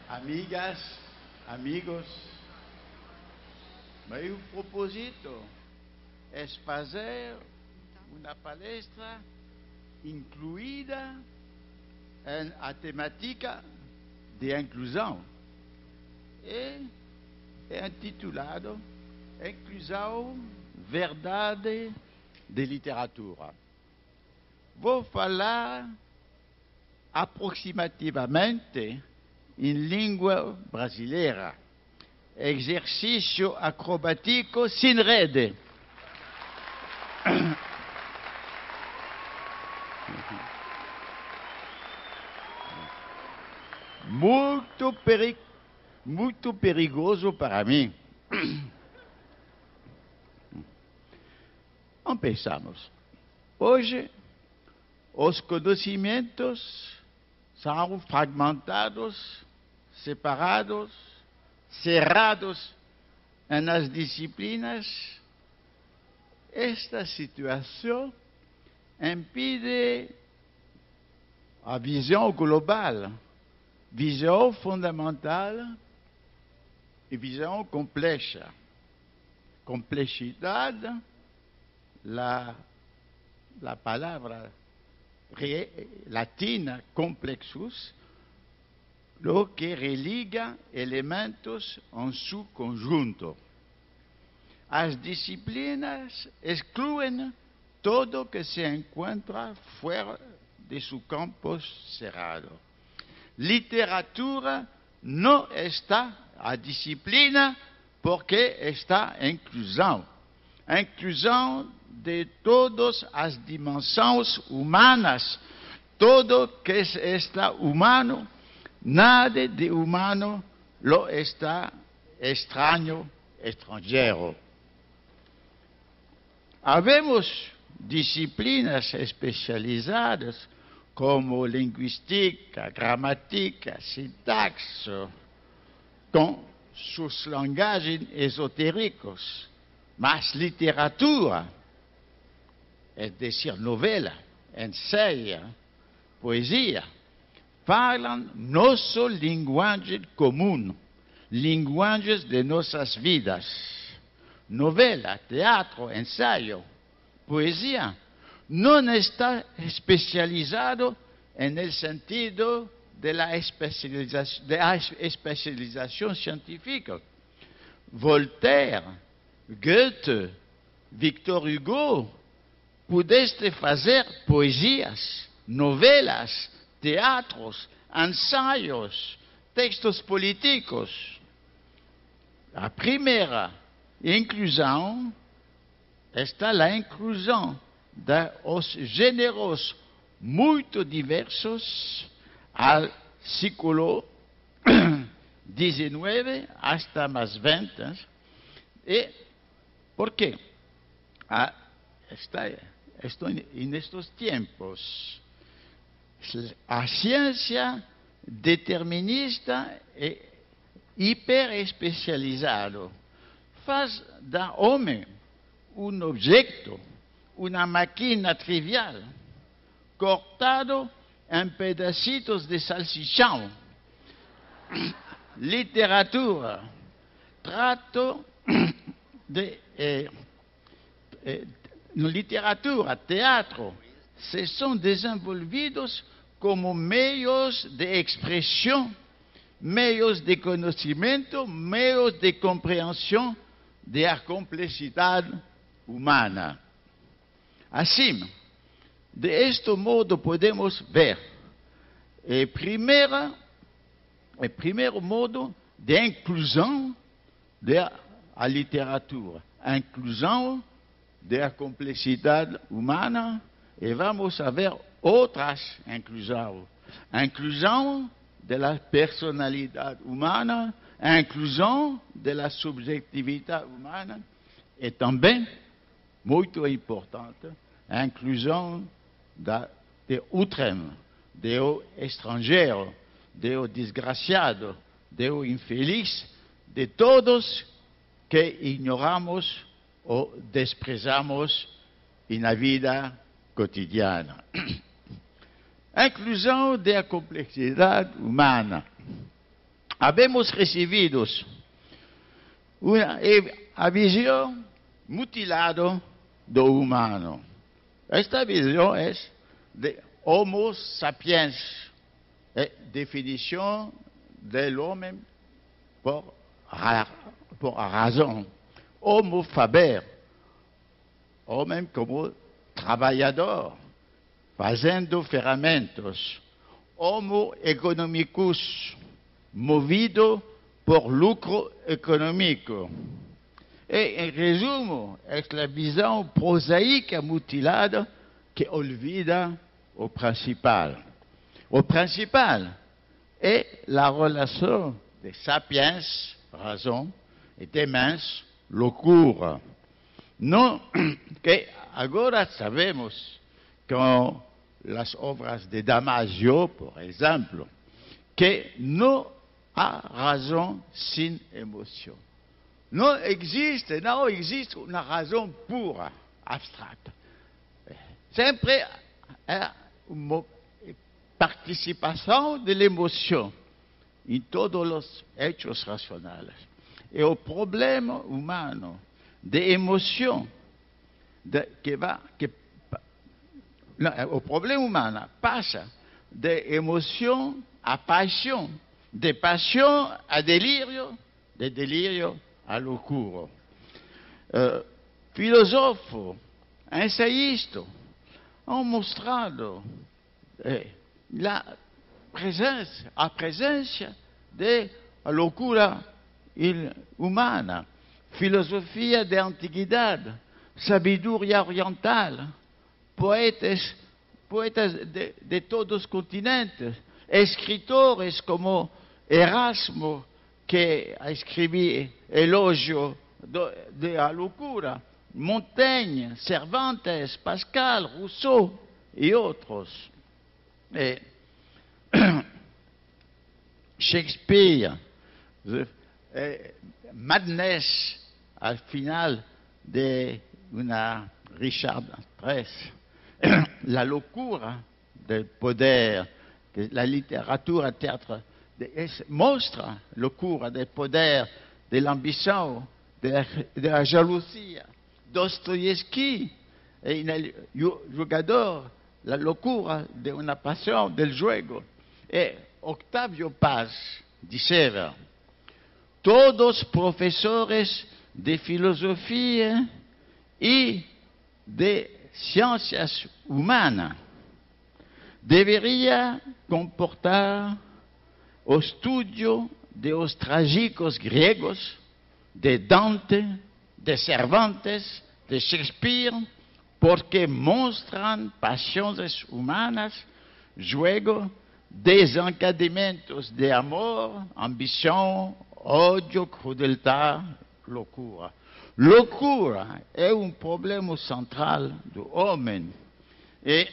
amigas, amigos, meu propósito é fazer uma palestra incluída a temática de inclusão e é intitulado Inclusão, Verdade de Literatura. Vou falar aproximativamente em língua brasileira. Exercício acrobático sem rede. Muito perigoso para mim. Pensamos. Hoje, os conhecimentos são fragmentados, separados, cerrados nas disciplinas. Esta situação impede a visão global, visão fundamental e visão complexa. Complexidade, la palavra latina complexus, lo que religa elementos em seu conjunto. As disciplinas excluem todo que se encontra fora de seu campo cerrado. Literatura não está a disciplina porque está a inclusão. A inclusão de todas as dimensões humanas, todo que está humano, nada de humano lo está estranho, estrangeiro. Havemos disciplinas especializadas como linguística, gramática, sintaxe, com suas linguagens esotéricas. Mas literatura, é dizer, novela, ensaio, poesia, falam nossa linguagem comum, linguagens de nossas vidas. Novela, teatro, ensaio, poesia, não está especializado no sentido da especialização científica. Voltaire, Goethe, Victor Hugo, pudeste fazer poesias, novelas, teatros, ensaios, textos políticos. A primeira inclusão está a inclusão dos gêneros muito diversos ao século XIX hasta mais 20. E por quê? Nestes tempos, a ciência determinista e hiperespecializada faz do homem um objeto, uma máquina trivial, cortado em pedacitos de salsichão. Literatura, trato de literatura, teatro, se são desenvolvidos como meios de expressão, meios de conhecimento, meios de compreensão da complexidade humana. Assim, deste modo podemos ver o primeiro modo de inclusão da literatura, a inclusão da complexidade humana, e vamos ver outras inclusões. A inclusão da personalidade humana, a inclusão da subjetividade humana, e também, muito importante, a inclusão de outrem, do estrangeiro, do desgraciado, do infeliz, de todos que ignoramos ou desprezamos na vida cotidiana. inclusão da complexidade humana. Habemos recebido a visão mutilada do humano. Esta visão é de Homo sapiens, é definição do homem por a razão. Homo faber, homem como trabalhador, fazendo ferramentas. Homo economicus, movido por lucro econômico. E, em resumo, é a visão prosaica mutilada que olvida o principal. O principal é a relação de sapiens, razão, e demens, loucura. Não, que agora sabemos com as obras de Damasio, por exemplo, que não há razão sem emoção. Não existe uma razão pura, abstrata. Sempre é uma participação de emoção em todos os hechos racionais. E o problema humano de emoção, o problema humano passa de emoção a paixão, de paixão a delírio, de delírio a loucura. Filósofos, ensaiistas han mostrado a presença da loucura humana. Filosofia da antiguidade, sabedoria oriental, poetas de todos os continentes, escritores como Erasmo, que escreveu elogio da loucura, Montaigne, Cervantes, Pascal, Rousseau e outros. Shakespeare, Madness, al final de Richard III, la loucura del poder, que la literatura, el teatro, mostra loucura del poder, de l'ambition, de la jalousia. Dostoievski, en el jugador, la locura de una pasión del juego. Octavio Paz diceva: todos professores de filosofia e de ciências humanas deveriam comportar o estudio de los trágicos gregos, de Dante, de Cervantes, de Shakespeare, porque mostram paixões humanas, juego, desencadeamentos de amor, ambição, ódio, crueldade, loucura. Loucura é problema central do homem, e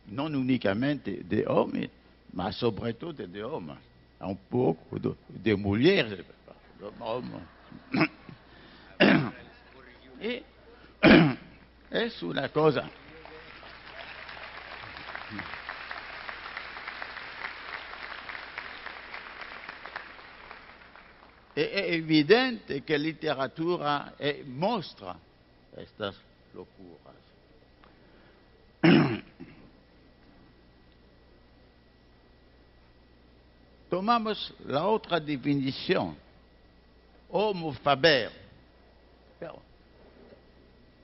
não unicamente de homens, mas sobretudo de homens, pouco de mulheres. E é uma coisa. É evidente que a literatura mostra estas loucuras. Tomamos a outra definição, homo faber. Pero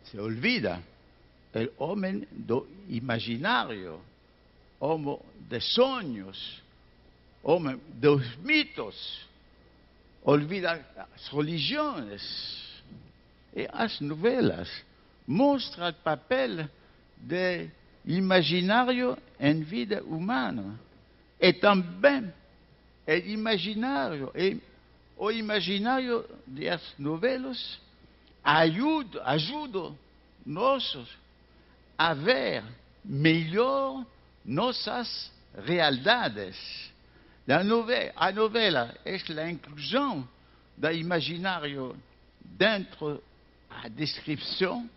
se olvida o homem do imaginário, homo de sonhos, homem dos mitos. Olvida as religiões e as novelas. Mostra o papel do imaginário em vida humana. E também o imaginário das novelas ajuda nós a ver melhor nossas realidades. A novela é a inclusão do imaginário dentro da descrição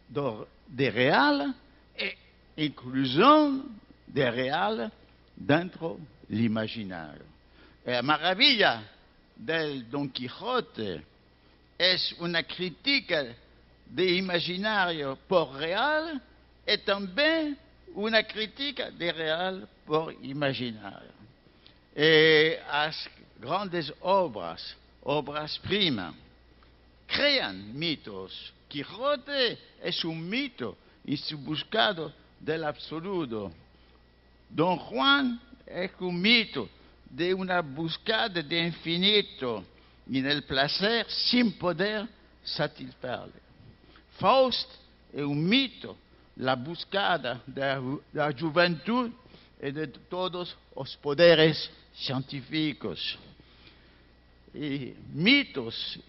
do real e inclusión del real dentro l'imaginario. La maravilla del Don Quijote es una crítica del imaginario por real y también una crítica del real por imaginario. Las grandes obras, obras primas, crean mitos. Quijote es un mito en su búsqueda del absoluto. Don Juan es un mito de una búsqueda de infinito en el placer sin poder satisfacerle. Faust es un mito, la búsqueda de la juventud y de todos los poderes científicos. Y mitos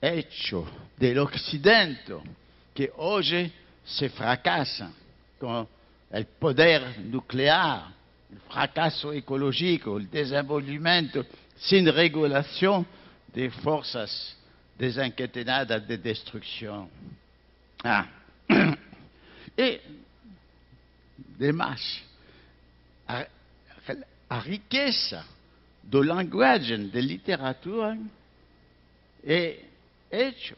hechos del occidente que hoy se fracasan con el poder nuclear, el fracaso ecológico, el desenvolvimiento sin regulación de fuerzas desencadenadas de destrucción. Y además, la riqueza del lenguaje de literatura es hecha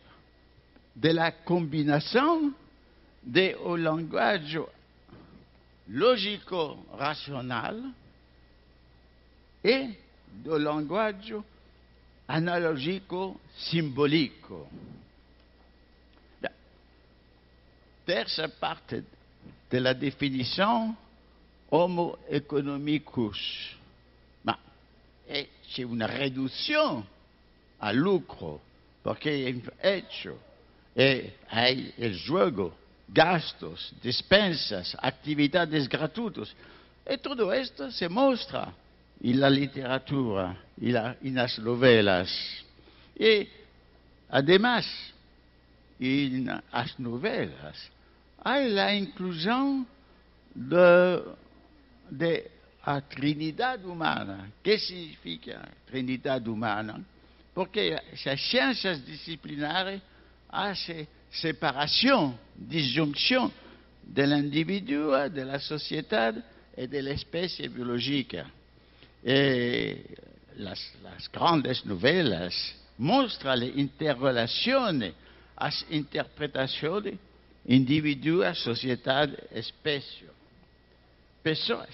de la combinación de un lenguaje lógico racional y del lenguaje analógico simbólico. La tercera parte de la definición homo economicus es una reducción al lucro, porque es hecho hay el juego, gastos, despensas, actividades gratuitas. Y todo esto se muestra en la literatura y en las novelas. Y además, en las novelas hay la inclusión de la Trinidad humana. ¿Qué significa Trinidad humana? Porque las ciencias disciplinares hacen separación, disyunción del individuo, de la sociedad y de la especie biológica. Las grandes novelas muestran las interrelaciones, las interpretaciones individuo, sociedad, especie. Pessoas.